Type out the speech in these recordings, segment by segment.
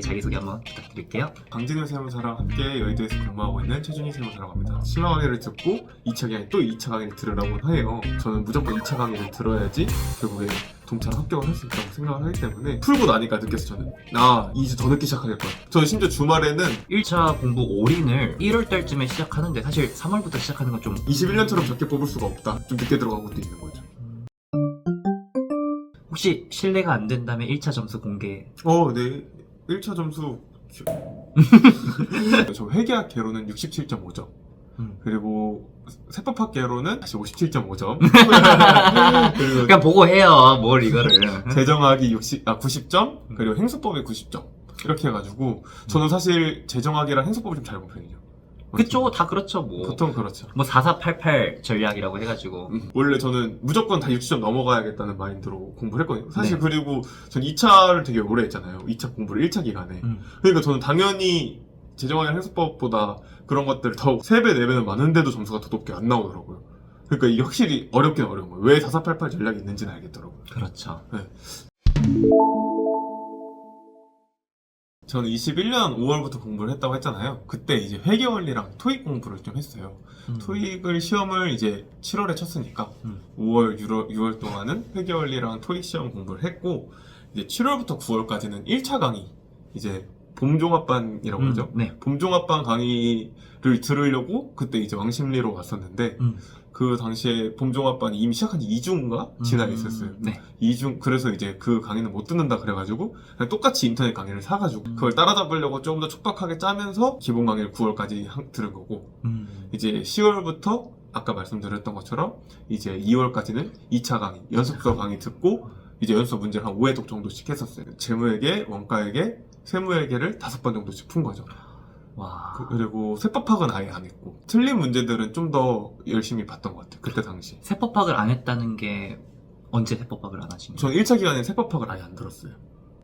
자기소개 한번 부탁드릴게요. 강진우 세무사랑 함께 여의도에서 근무하고 있는 최준희 세무사라고 합니다. 심화 강의를 듣고 2차 강의 또 2차 강의를 들으라고 해요. 저는 무조건 2차 강의를 들어야지 결국에 동차로 합격을 할 수 있다고 생각을 하기 때문에 풀고 나니까 느꼈어요. 저는 이제 더 늦게 시작하겠다. 저는 심지어 주말에는 1차 공부 올인을 1월 달쯤에 시작하는데 사실 3월부터 시작하는 건 좀 21년처럼 적게 뽑을 수가 없다. 좀 늦게 들어간 것도 있는 거죠. 혹시 실례가 안 된다면 1차 점수 공개. 네. 1차 점수 저 회계학 개로는 67.5점 그리고 세법학 개로는 다시 57.5점 그리고 그냥 보고 해요. 뭘 이거를. 재정학이 90점 그리고 행수법이 90점 이렇게 해가지고 저는 사실 재정학이랑 행수법을 좀 잘 본 편이에요. 그쵸, 다 그렇죠. 뭐 보통 그렇죠. 4488 전략이라고 해가지고. 원래 저는 무조건 다 60점 넘어가야겠다는 마인드로 공부를 했거든요. 사실 네. 그리고 전 2차를 되게 오래 했잖아요. 2차 공부를 1차 기간에. 그러니까 저는 당연히 재정학이랑 행수법보다 그런 것들 더 3배, 4배는 많은데도 점수가 더 높게 안 나오더라고요. 그러니까 이게 확실히 어렵긴 어려운 거예요. 왜 4488 전략이 있는지는 알겠더라고요. 그렇죠. 네. 저는 21년 5월부터 공부를 했다고 했잖아요. 그때 이제 회계원리랑 토익 공부를 좀 했어요. 토익을 시험을 이제 7월에 쳤으니까 5월, 6월 동안은 회계원리랑 토익 시험 공부를 했고 이제 7월부터 9월까지는 1차 강의 이제 봄종합반이라고 하죠. 네. 봄종합반 강의를 들으려고 그때 이제 왕십리로 왔었는데 그 당시에 봄종합반이 이미 시작한 지 2주인가 지나 있었어요. 네. 2주 그래서 이제 그 강의는 못 듣는다 그래가지고 그냥 똑같이 인터넷 강의를 사가지고 그걸 따라잡으려고 조금 더 촉박하게 짜면서 기본 강의를 9월까지 들은 거고 이제 10월부터 아까 말씀드렸던 것처럼 이제 2월까지는 2차 강의 연습서 강의 듣고 이제 연습서 문제를 한 5회독 정도씩 했었어요. 재무회계, 원가회계, 세무회계를 5번 정도씩 푼 거죠. 와. 그리고 세법학은 아예 안 했고 틀린 문제들은 좀 더 열심히 봤던 것 같아요. 그때 당시. 세법학을 안 했다는 게 언제 세법학을 안 하신 거예요? 저는 1차 기간에 세법학을 아예 안 들었어요.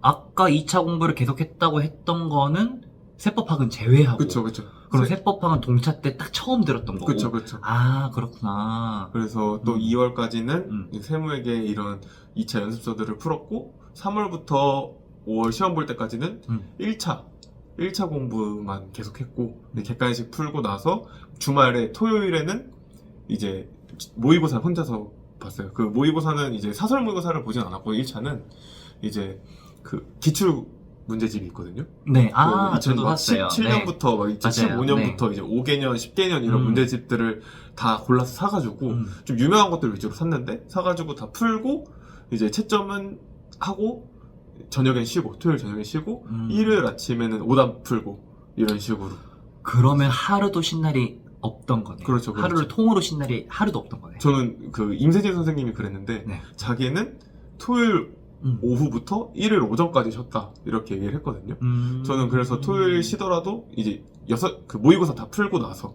아까 2차 공부를 계속했다고 했던 거는 세법학은 제외하고. 그쵸. 그럼 세법학은 동차 때 딱 처음 들었던 거고. 그쵸. 아, 그렇구나. 그래서 또 2월까지는 세무회계 이런 2차 연습서들을 풀었고 3월부터 5월 시험 볼 때까지는 1차 공부만 계속했고 객관식 풀고 나서 주말에 토요일에는 이제 모의고사 혼자서 봤어요. 그 모의고사는 이제 사설 모의고사를 보진 않았고 1차는 이제 그 기출 문제집이 있거든요. 네, 저도 봤어요. 2017년부터 막 2015년부터 네. 이제 5개년, 10개년 이런 문제집들을 다 골라서 사가지고 좀 유명한 것들 위주로 샀는데 사가지고 다 풀고 이제 채점은 하고 저녁엔 쉬고 토요일 저녁엔 쉬고 일요일 아침에는 오답 풀고 이런 식으로. 그러면 하루도 쉰 날이 없던 거네요. 그렇죠. 하루를 통으로 쉰 날이 하루도 없던 거네요. 저는 그 임세진 선생님이 그랬는데 네. 자기는 토요일 오후부터 일요일 오전까지 쉬었다 이렇게 얘기를 했거든요. 저는 그래서 토요일 쉬더라도 이제 그 모의고사 다 풀고 나서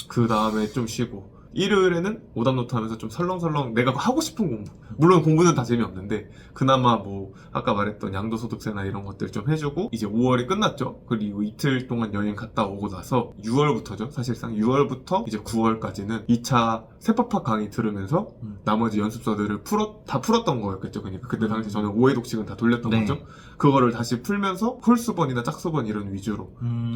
그 다음에 좀 쉬고 일요일에는 오답노트 하면서 좀 설렁설렁 내가 하고 싶은 공부, 물론 공부는 다 재미없는데 그나마 뭐 아까 말했던 양도소득세나 이런 것들 좀 해주고 이제 5월이 끝났죠. 그리고 이틀 동안 여행 갔다 오고 나서 6월부터죠. 사실상 6월부터 이제 9월까지는 2차 세법학 강의 들으면서 나머지 연습서들을 다 풀었던 거였겠죠. 그러니까 그때 당시 저는 5회독씩은 다 돌렸던 네. 거죠. 그거를 다시 풀면서 홀수번이나 짝수번 이런 위주로.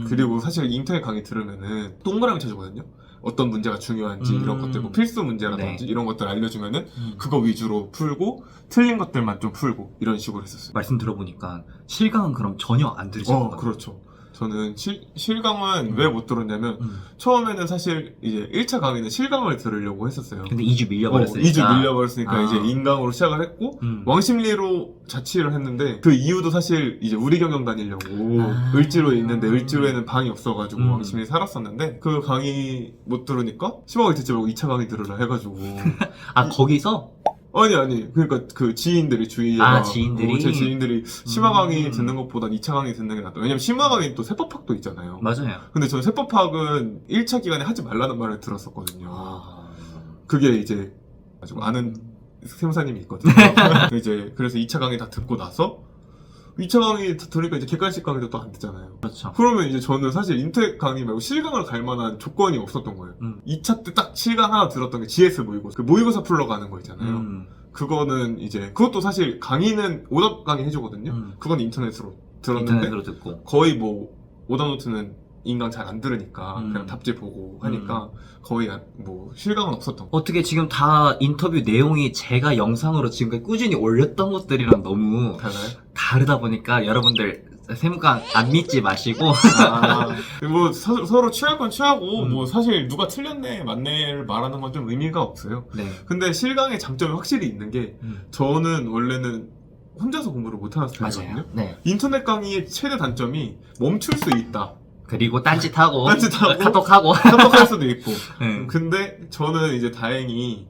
그리고 사실 인터넷 강의 들으면은 동그라미 쳐주거든요. 어떤 문제가 중요한지 이런 것들, 뭐 필수 문제라든지 이런 것들 알려주면은 그거 위주로 풀고 틀린 것들만 좀 풀고 이런 식으로 했었어요. 말씀 들어보니까 실강은 그럼 전혀 안 들으셨던 거예요? 그렇죠. 저는 실강은 왜 못 들었냐면 처음에는 사실 이제 1차 강의는 실강을 들으려고 했었어요. 근데 2주 밀려버렸으니까. 2주 밀려버렸으니까 이제 인강으로 시작을 했고 왕십리로 자취를 했는데 그 이유도 사실 이제 우리 경영 다니려고 을지로에 있는데 을지로에는 방이 없어가지고 왕십리에 살았었는데 그 강의 못 들으니까 10억을 듣지 말고 2차 강의 들으라 해가지고 거기서? 아니 그러니까 그 지인들이 주위에 지인들이? 제 지인들이 심화 강의 듣는 것보다 2차 강의 듣는 게 낫다. 왜냐면 심화 강의는 또 세법학도 있잖아요. 맞아요. 근데 저는 세법학은 1차 기간에 하지 말라는 말을 들었었거든요. 그게 이제 아는 세무사님이 있거든요. 이제 그래서 2차 강의 다 듣고 나서 2차 강의 다 들으니까 이제 객관식 강의도 또 안 듣잖아요. 그렇죠. 그러면 이제 저는 사실 인터넷 강의 말고 실강을 갈 만한 조건이 없었던 거예요. 2차 때 딱 실강 하나 들었던 게 GS 모의고사. 그 모의고사 풀러 가는 거 있잖아요. 그거는 이제 그것도 사실 강의는 오답 강의 해주거든요. 그건 인터넷으로 들었는데 인터넷으로 듣고. 거의 뭐 오답노트는 인강 잘 안 들으니까 음. 그냥 답지 보고 하니까 거의 뭐 실감은 없었던 거. 어떻게 지금 다 인터뷰 내용이 제가 영상으로 지금까지 꾸준히 올렸던 것들이랑 너무 달라요? 다르다 보니까 여러분들 세무강 안 믿지 마시고 뭐 서로 취할 건 취하고 음. 뭐 사실 누가 틀렸네 맞네를 말하는 건 좀 의미가 없어요. 네. 근데 실강의 장점이 확실히 있는 게 저는 원래는 혼자서 공부를 못하는 스타일이거든요. 맞아요. 네. 인터넷 강의의 최대 단점이 멈출 수 있다. 그리고 딴짓하고 딴짓하고 카톡하고 깜빡할 수도 있고. 네. 근데 저는 이제 다행히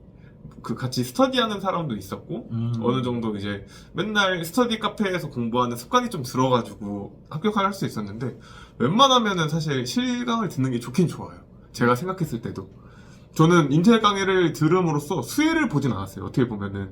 그 같이 스터디하는 사람도 있었고 어느 정도 이제 맨날 스터디 카페에서 공부하는 습관이 좀 들어가지고 합격할 수 있었는데 웬만하면은 사실 실강을 듣는 게 좋긴 좋아요. 제가 생각했을 때도 저는 인터넷 강의를 들음으로써 수혜를 보진 않았어요. 어떻게 보면은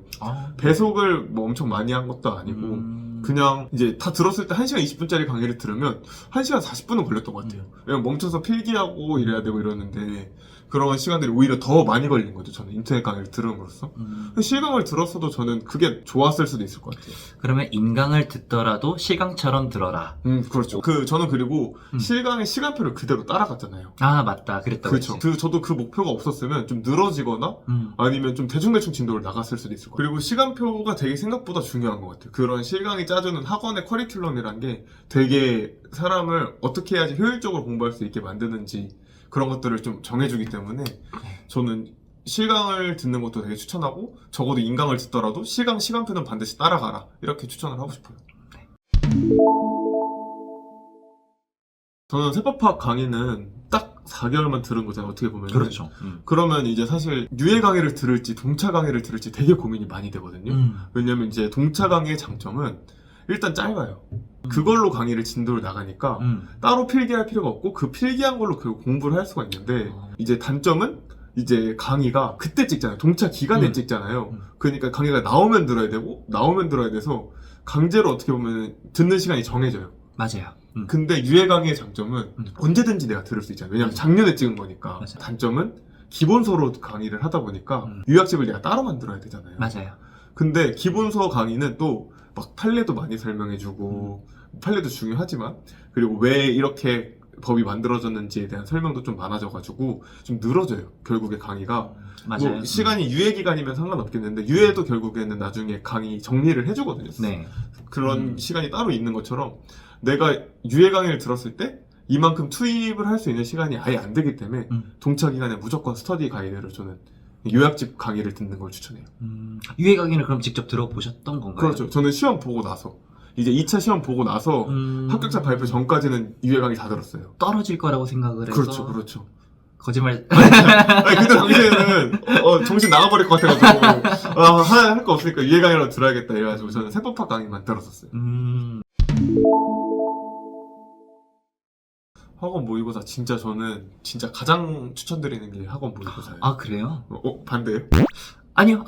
배속을 뭐 엄청 많이 한 것도 아니고 그냥 이제 다 들었을 때 1시간 20분짜리 강의를 들으면 1시간 40분은 걸렸던 것 같아요. 그냥 멈춰서 필기하고 이래야 되고 이러는데 그런 시간들이 오히려 더 많이 걸린 거죠. 저는 인터넷 강의를 들음으로써. 실강을 들었어도 저는 그게 좋았을 수도 있을 것 같아요. 그러면 인강을 듣더라도 실강처럼 들어라. 그렇죠. 저는 그리고 실강의 시간표를 그대로 따라갔잖아요. 아 맞다 그랬다고 그렇죠. 했지. 저도 그 목표가 없었으면 좀 늘어지거나 아니면 좀 대충대충 진도를 나갔을 수도 있을 거예요. 그리고 시간표가 되게 생각보다 중요한 것 같아요. 그런 실강이 짜주는 학원의 커리큘럼이란 게 되게 사람을 어떻게 해야지 효율적으로 공부할 수 있게 만드는지 그런 것들을 좀 정해주기 때문에 저는 실강을 듣는 것도 되게 추천하고 적어도 인강을 듣더라도 실강 시간표는 반드시 따라가라 이렇게 추천을 하고 싶어요. 저는 세법학 강의는 딱 4개월만 들은 거잖아요. 어떻게 보면 그렇죠. 그러면 이제 사실 유해 강의를 들을지 동차 강의를 들을지 되게 고민이 많이 되거든요. 왜냐면 이제 동차 강의의 장점은 일단 짧아요. 그걸로 강의를 진도를 나가니까 따로 필기할 필요가 없고 그 필기한 걸로 결국 공부를 할 수가 있는데 이제 단점은 이제 강의가 그때 찍잖아요. 동차 기간에 찍잖아요. 그러니까 강의가 나오면 들어야 되고 나오면 들어야 돼서 강제로 어떻게 보면 듣는 시간이 정해져요. 맞아요. 근데 유해 강의의 장점은 언제든지 내가 들을 수 있잖아요. 왜냐면 작년에 찍은 거니까. 맞아요. 단점은 기본서로 강의를 하다 보니까 요약집을 내가 따로 만들어야 되잖아요. 맞아요. 근데 기본서 강의는 또 막 판례도 많이 설명해주고 판례도 중요하지만 그리고 왜 이렇게 법이 만들어졌는지에 대한 설명도 좀 많아져가지고 좀 늘어져요. 결국에 강의가 맞아요. 뭐 시간이 유예 기간이면 상관없겠는데 유예도 결국에는 나중에 강의 정리를 해주거든요. 네. 그런 시간이 따로 있는 것처럼 내가 유예 강의를 들었을 때 이만큼 투입을 할 수 있는 시간이 아예 안 되기 때문에 동차 기간에 무조건 스터디 가이드를 저는 요약집 강의를 듣는 걸 추천해요. 유해 강의는 그럼 직접 들어보셨던 건가요? 그렇죠. 저는 시험 보고 나서 이제 2차 시험 보고 나서 합격자 발표 전까지는 유해 강의 다 들었어요. 떨어질 거라고 생각을 해서 그렇죠, 그렇죠. 거짓말. 아니 그때 당시에는 정신 나가버릴 것 같아가지고 할 거 없으니까 유해 강의라도 들어야겠다 이래가지고 저는 세법학 강의만 들었었어요. 학원 모의고사 진짜 저는 진짜 가장 추천드리는 게 학원 모의고사예요. 아 그래요? 반대요? 아니요.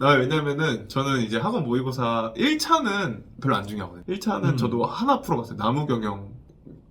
왜냐면은 저는 이제 학원 모의고사 1차는 별로 안 중요하거든요. 1차는 저도 하나 풀어봤어요. 나무경영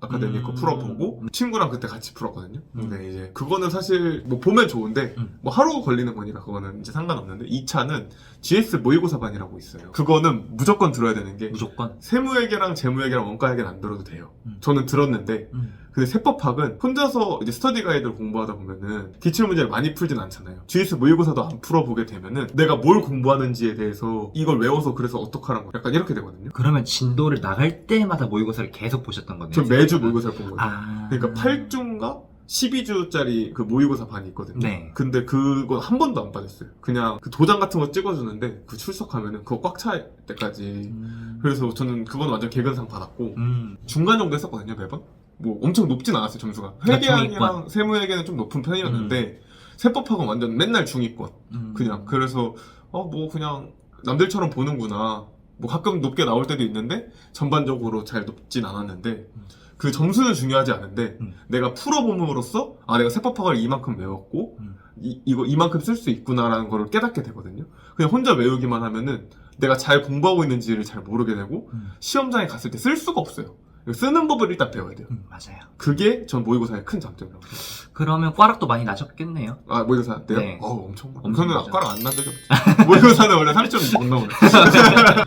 아카데미 거 풀어보고 친구랑 그때 같이 풀었거든요. 근데 이제 그거는 사실 뭐 보면 좋은데 뭐 하루 걸리는 거니까 그거는 이제 상관없는데 2차는 GS 모의고사반이라고 있어요. 그거는 무조건 들어야 되는 게 무조건. 세무회계랑 재무회계랑 원가회계는 안 들어도 돼요. 저는 들었는데 근데 세법학은 혼자서 이제 스터디 가이드를 공부하다 보면은 기출문제를 많이 풀진 않잖아요. GS 모의고사도 안 풀어보게 되면은 내가 뭘 공부하는지에 대해서 이걸 외워서 그래서 어떡하라는 거 약간 이렇게 되거든요. 그러면 진도를 나갈 때마다 모의고사를 계속 보셨던 거네요. 전 매주 모의고사를 본 거예요. 아. 그러니까 8주인가 12주짜리 그 모의고사 반이 있거든요. 네. 근데 그건 한 번도 안 빠졌어요. 그냥 그 도장 같은 거 찍어주는데 그 출석하면은 그거 꽉 차 때까지. 그래서 저는 그건 완전 개근상 받았고 중간 정도 했었거든요 매번. 뭐 엄청 높진 않았어요 점수가. 회계학이랑 세무회계는 좀 높은 편이었는데 세법학은 완전 맨날 중위권. 그냥 그래서 뭐 그냥 남들처럼 보는구나. 뭐 가끔 높게 나올 때도 있는데 전반적으로 잘 높진 않았는데 그 점수는 중요하지 않은데 내가 풀어봄으로써 내가 세법학을 이만큼 외웠고 이거 이만큼 쓸 수 있구나라는 걸 깨닫게 되거든요. 그냥 혼자 외우기만 하면은 내가 잘 공부하고 있는지를 잘 모르게 되고 시험장에 갔을 때 쓸 수가 없어요. 쓰는 법을 일단 배워야 돼요. 맞아요. 그게 전 모의고사의 큰 장점이라고 생각해요. 그러면 꽈락도 많이 나셨겠네요. 아, 모의고사 때요? 네. 엄청 많아요. 엄청 저는 나죠. 과를 안 난 적이 없어요. 모의고사는 원래 30점 못 넘어요.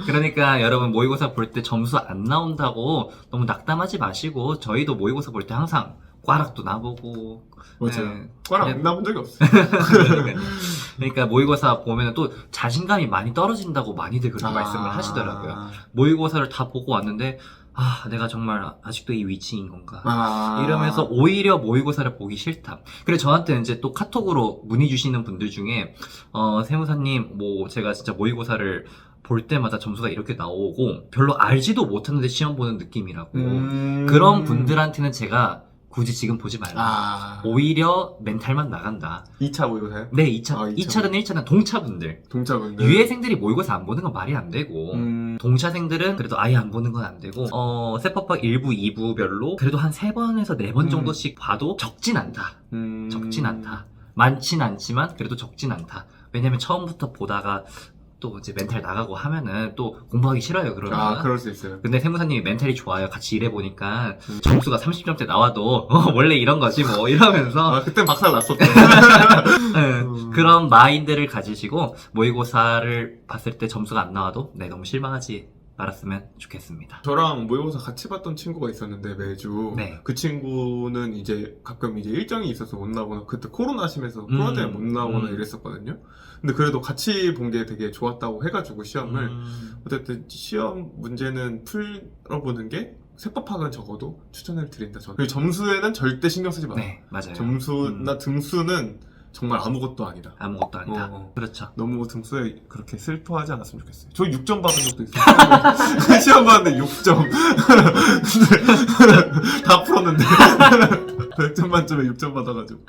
그러니까 여러분 모의고사 볼 때 점수 안 나온다고 너무 낙담하지 마시고 저희도 모의고사 볼 때 항상 꽈락도 나보고 맞아요. 네. 과를 안 나본 적이 없어요. 그러니까 모의고사 보면 또 자신감이 많이 떨어진다고 많이들 그렇게 말씀을 하시더라고요. 모의고사를 다 보고 왔는데 내가 정말 아직도 이 위치인 건가 이러면서 오히려 모의고사를 보기 싫다. 그래서 저한테 이제 또 카톡으로 문의 주시는 분들 중에 세무사님 뭐 제가 진짜 모의고사를 볼 때마다 점수가 이렇게 나오고 별로 알지도 못하는데 시험 보는 느낌이라고. 그런 분들한테는 제가 굳이 지금 보지 말라. 오히려 멘탈만 나간다. 2차 모의고사요? 네, 2차든 1차든 동차분들. 동차분들. 유예생들이 모의고사 안 보는 건 말이 안 되고, 동차생들은 그래도 아예 안 보는 건 안 되고, 세법학 1부, 2부별로 그래도 한 3번에서 4번 정도씩 봐도 적진 않다. 적진 않다. 많진 않지만 그래도 적진 않다. 왜냐면 처음부터 보다가 또 이제 멘탈 나가고 하면은 또 공부하기 싫어요, 그러면. 그럴 수 있어요. 근데 세무사님이 멘탈이 좋아요. 같이 일해보니까 점수가 30점대 나와도 원래 이런 거지 뭐 이러면서 그땐 박살 났었대. 그런 마인드를 가지시고 모의고사를 봤을 때 점수가 안 나와도 너무 실망하지 말았으면 좋겠습니다. 저랑 모의고사 같이 봤던 친구가 있었는데 매주 네. 그 친구는 이제 가끔 이제 일정이 있어서 못 나오거나 그때 코로나 심해서 코로나 때문에 못 나오거나 이랬었거든요. 근데 그래도 같이 본 게 되게 좋았다고 해가지고 시험을 어쨌든 시험 문제는 풀어보는 게 세법학은 적어도 추천을 드린다. 저는. 그리고 점수에는 절대 신경 쓰지 마세요. 네, 맞아요. 점수나 등수는 정말 아무것도 아니다. 아무것도 아니다. 그렇죠. 너무 등수에 그렇게 슬퍼하지 않았으면 좋겠어요. 저 6점 받은 적도 있어요. 시험 봤는데 6점. 다 풀었는데 100점 만점에 6점 받아가지고.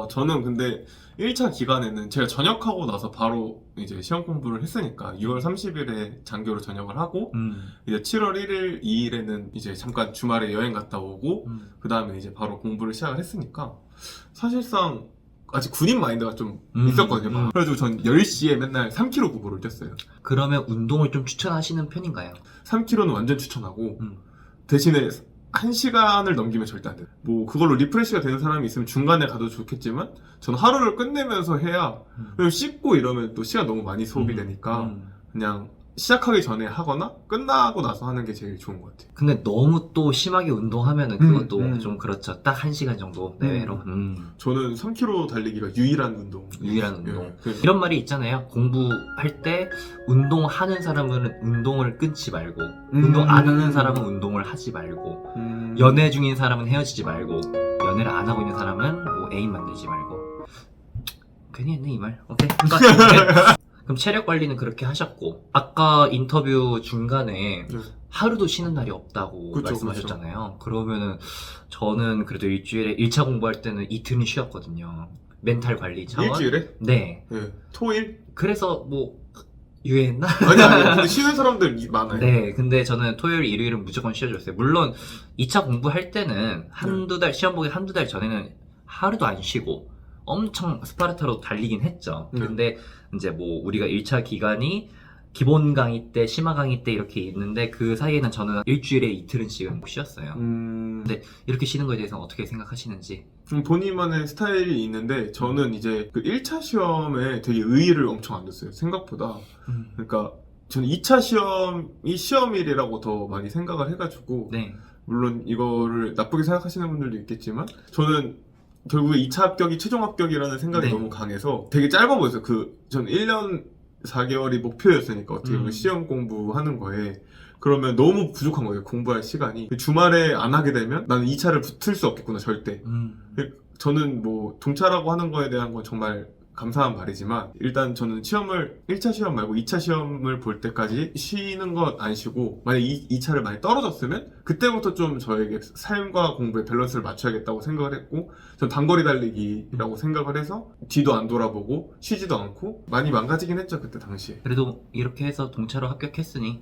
저는 근데 1차 기간에는 제가 전역하고 나서 바로 이제 시험 공부를 했으니까 6월 30일에 장교로 전역을 하고 이제 7월 1일, 2일에는 이제 잠깐 주말에 여행 갔다 오고 그 다음에 이제 바로 공부를 시작을 했으니까 사실상 아직 군인 마인드가 좀 있었거든요. 그래가지고 전 10시에 맨날 3km 구보를 뛰었어요. 그러면 운동을 좀 추천하시는 편인가요? 3km는 완전 추천하고 대신에 1시간을 넘기면 절대 안 돼요. 뭐 그걸로 리프레시가 되는 사람이 있으면 중간에 가도 좋겠지만 저는 하루를 끝내면서 해야 그리고 씻고 이러면 또 시간 너무 많이 소비되니까 그냥 시작하기 전에 하거나 끝나고 나서 하는 게 제일 좋은 것 같아요. 근데 너무 또 심하게 운동하면은 그것도 좀 그렇죠. 딱 1시간 정도 내외로. 저는 3km 달리기가 유일한 운동. 유일한 운동. 이런 말이 있잖아요. 공부할 때 운동하는 사람은 운동을 끊지 말고 운동 안 하는 사람은 운동을 하지 말고 연애 중인 사람은 헤어지지 말고 연애를 안 하고 있는 사람은 뭐 애인 만들지 말고. 괜히 했네 이 말. 오케이. 그럼 체력 관리는 그렇게 하셨고 아까 인터뷰 중간에 하루도 쉬는 날이 없다고 말씀하셨잖아요. 그러면은 저는 그래도 일주일에 1차 공부할 때는 이틀은 쉬었거든요. 멘탈 관리 차원. 일주일에? 네. 토일? 그래서 뭐 유예했나? 아니 근데 쉬는 사람들 많아요. 네, 근데 저는 토요일, 일요일은 무조건 쉬어줬어요. 물론 2차 공부할 때는 한두 달, 시험 보기 한두 달 전에는 하루도 안 쉬고 엄청 스파르타로 달리긴 했죠. 근데 이제 뭐 우리가 1차 기간이 기본 강의 때, 심화 강의 때 이렇게 있는데 그 사이에는 저는 일주일에 이틀은씩은 쉬었어요. 근데 이렇게 쉬는 거에 대해서 어떻게 생각하시는지? 본인만의 스타일이 있는데 저는 이제 그 1차 시험에 되게 의의를 엄청 안 뒀어요. 생각보다. 그러니까 저는 2차 시험이 시험일이라고 더 많이 생각을 해가지고 네. 물론 이거를 나쁘게 생각하시는 분들도 있겠지만 저는 결국에 2차 합격이 최종 합격이라는 생각이 네. 너무 강해서 되게 짧아 보였어요. 저는 1년 4개월이 목표였으니까 어떻게 보면 시험 공부하는 거에 그러면 너무 부족한 거예요. 공부할 시간이. 주말에 안 하게 되면 나는 2차를 붙을 수 없겠구나 절대. 저는 뭐 동차라고 하는 거에 대한 건 정말 감사한 말이지만 일단 저는 시험을 1차 시험 말고 2차 시험을 볼 때까지 쉬는 것 안 쉬고 만약 2차를 많이 떨어졌으면 그때부터 좀 저에게 삶과 공부의 밸런스를 맞춰야겠다고 생각을 했고 전 단거리 달리기라고 생각을 해서 뒤도 안 돌아보고 쉬지도 않고 많이 망가지긴 했죠 그때 당시에. 그래도 이렇게 해서 동차로 합격했으니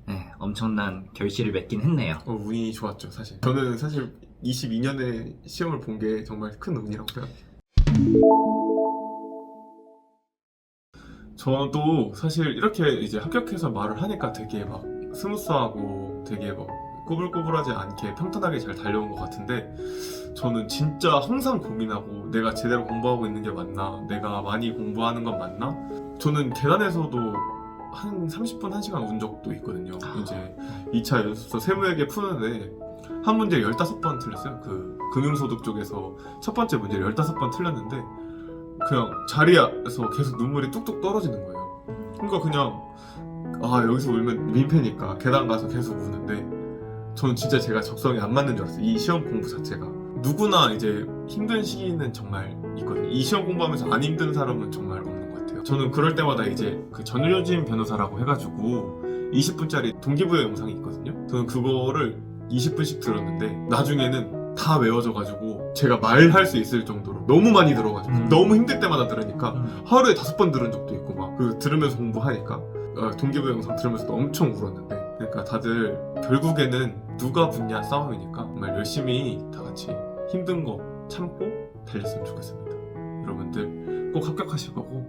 네, 엄청난 결실을 맺긴 했네요. 운이 좋았죠 사실. 저는 사실 22년에 시험을 본 게 정말 큰 운이라고 생각해요. 저도 사실 이렇게 이제 합격해서 말을 하니까 되게 막 스무스하고 되게 막 꼬불꼬불하지 않게 평탄하게 잘 달려온 것 같은데, 저는 진짜 항상 고민하고 내가 제대로 공부하고 있는 게 맞나, 내가 많이 공부하는 건 맞나. 저는 계단에서도 한 30분, 1시간 운 적도 있거든요. 이제 2차 연습소 세무회계 푸는데 한 문제 15번 틀렸어요. 그 금융소득 쪽에서 첫 번째 문제를 15번 틀렸는데 그냥 자리에서 계속 눈물이 뚝뚝 떨어지는 거예요. 그러니까 그냥 여기서 울면 민폐니까 계단 가서 계속 우는데, 저는 진짜 제가 적성에 안 맞는 줄 알았어요. 이 시험 공부 자체가. 누구나 이제 힘든 시기는 정말 있거든요. 이 시험 공부하면서 안 힘든 사람은 정말 없는 것 같아요. 저는 그럴 때마다 이제 그 전효진 변호사라고 해가지고 20분짜리 동기부여 영상이 있거든요. 저는 그거를 20분씩 들었는데 나중에는 다 외워져가지고 제가 말할 수 있을 정도로 너무 많이 들어가지고 너무 힘들 때마다 들으니까 하루에 5번 들은 적도 있고, 막 그 들으면서 공부하니까 동기부여 영상 들으면서도 엄청 울었는데, 그러니까 다들 결국에는 누가 붙냐 싸움이니까 정말 열심히 다 같이 힘든 거 참고 달렸으면 좋겠습니다. 여러분들 꼭 합격하실 거고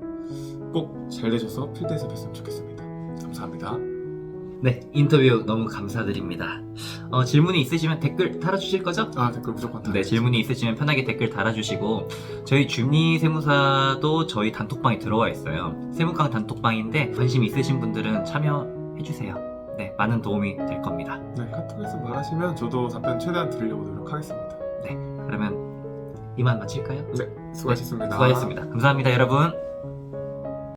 꼭 잘 되셔서 필드에서 뵀으면 좋겠습니다. 감사합니다. 네, 인터뷰 너무 감사드립니다. 질문이 있으시면 댓글 달아주실 거죠? 댓글 무조건 다. 네, 질문이 있으시면 편하게 댓글 달아주시고, 저희 줌니 세무사도 저희 단톡방에 들어와 있어요. 세무강 단톡방인데 관심 있으신 분들은 참여해주세요. 네, 많은 도움이 될 겁니다. 네, 카톡에서 말하시면 저도 답변 최대한 드리려고 노력하겠습니다. 네, 그러면 이만 마칠까요? 네, 수고하셨습니다. 수고하셨습니다. 감사합니다, 여러분.